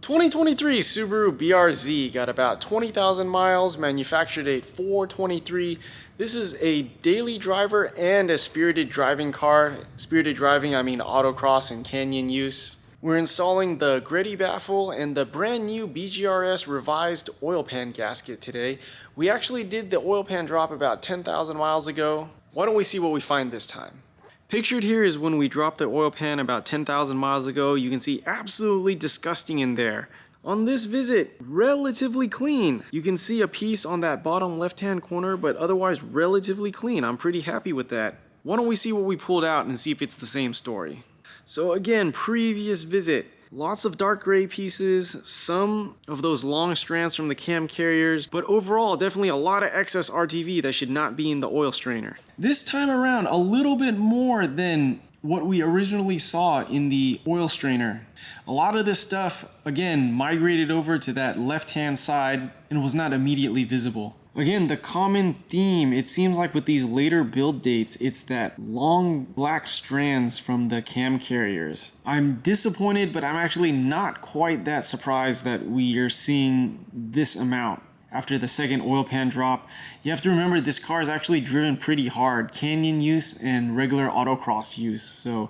2023 Subaru BRZ got about 20,000 miles, manufactured date 4/23. This is a daily driver and a spirited driving car. Spirited driving, I mean autocross and canyon use. We're installing the Greddy baffle and the brand new BGRS revised oil pan gasket today. We actually did the oil pan drop about 10,000 miles ago. Why don't we see what we find this time? Pictured here is when we dropped the oil pan about 10,000 miles ago. You can see absolutely disgusting in there. On this visit, relatively clean. You can see a piece on that bottom left-hand corner, but otherwise relatively clean. I'm pretty happy with that. Why don't we see what we pulled out and see if it's the same story? So again, previous visit. Lots of dark gray pieces, some of those long strands from the cam carriers, but overall definitely a lot of excess RTV that should not be in the oil strainer. This time around, a little bit more than what we originally saw in the oil strainer. A lot of this stuff, again, migrated over to that left-hand side and was not immediately visible. Again, the common theme, it seems like with these later build dates, it's that long black strands from the cam carriers. I'm disappointed, but I'm actually not quite that surprised that we are seeing this amount after the second oil pan drop. You have to remember this car is actually driven pretty hard, canyon use and regular autocross use. So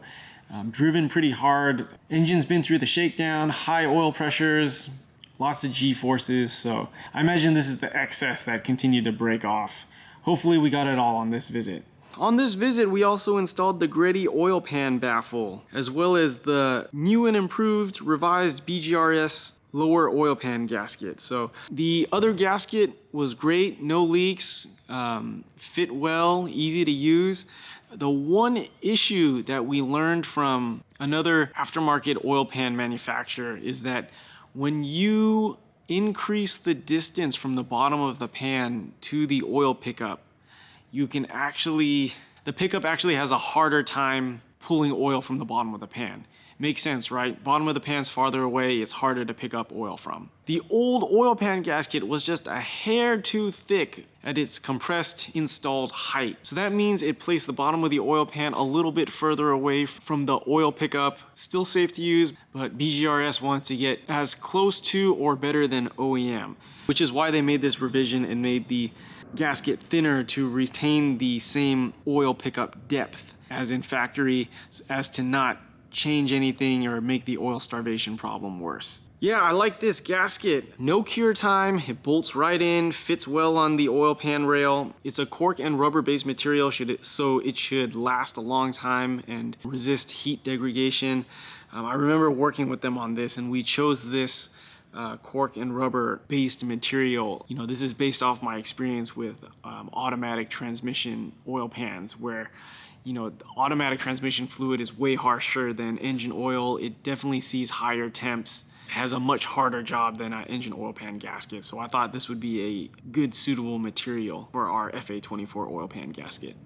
driven pretty hard. Engine's been through the shakedown, high oil pressures, lots of G-forces, so I imagine this is the excess that continued to break off. Hopefully we got it all on this visit. On this visit, we also installed the Greddy oil pan baffle, as well as the new and improved revised BGRS lower oil pan gasket. So the other gasket was great, no leaks, fit well, easy to use. The one issue that we learned from another aftermarket oil pan manufacturer is that when you increase the distance from the bottom of the pan to the oil pickup, the pickup actually has a harder time pulling oil from the bottom of the pan. Makes sense, right? Bottom of the pan's farther away, it's harder to pick up oil from. The old oil pan gasket was just a hair too thick at its compressed installed height. So that means it placed the bottom of the oil pan a little bit further away from the oil pickup. Still safe to use, but BGRS wants to get as close to or better than OEM, which is why they made this revision and made the gasket thinner to retain the same oil pickup depth as in factory, as to not change anything or make the oil starvation problem worse. Yeah, I like this gasket. No cure time, it bolts right in, fits well on the oil pan rail. It's a cork and rubber based material, so it should last a long time and resist heat degradation. I remember working with them on this, and we chose this cork and rubber based material. You know, this is based off my experience with automatic transmission oil pans, where the automatic transmission fluid is way harsher than engine oil. It definitely sees higher temps, has a much harder job than an engine oil pan gasket. So I thought this would be a good suitable material for our FA24 oil pan gasket.